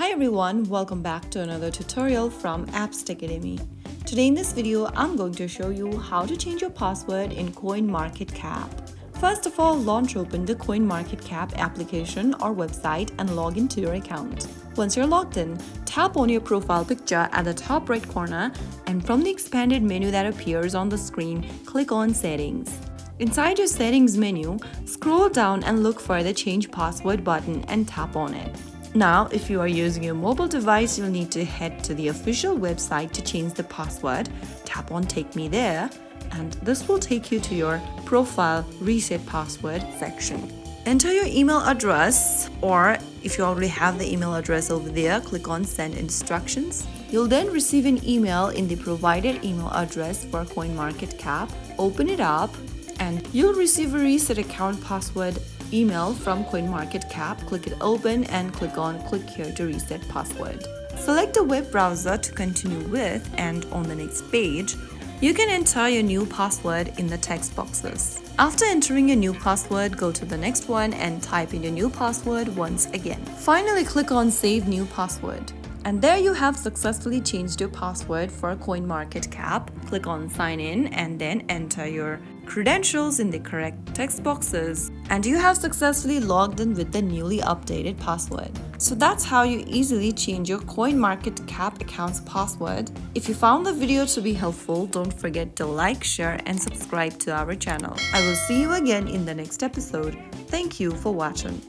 Hi everyone, welcome back to another tutorial from Apps Academy. Today in this video, I'm going to show you how to change your password in CoinMarketCap. First of all, launch open the CoinMarketCap application or website and log into your account. Once you're logged in, tap on your profile picture at the top right corner and from the expanded menu that appears on the screen, click on Settings. Inside your Settings menu, scroll down and look for the Change Password button and tap on it. Now, if you are using your mobile device, you'll need to head to the official website to change the password. Tap on Take Me There, and this will take you to your Profile Reset Password section. Enter your email address, or if you already have the email address over there, click on Send Instructions. You'll then receive an email in the provided email address for CoinMarketCap. Open it up, and you'll receive a reset account password email from CoinMarketCap. Click it open and click on Click here to reset password. Select a web browser to continue with, and on the next page, you can enter your new password in the text boxes. After entering your new password, go to the next one and type in your new password once again. Finally, click on Save New Password. And there you have successfully changed your password for CoinMarketCap. Click on Sign In and then enter your credentials in the correct text boxes. And you have successfully logged in with the newly updated password. So that's how you easily change your CoinMarketCap account's password. If you found the video to be helpful, don't forget to like, share, and subscribe to our channel. I will see you again in the next episode. Thank you for watching.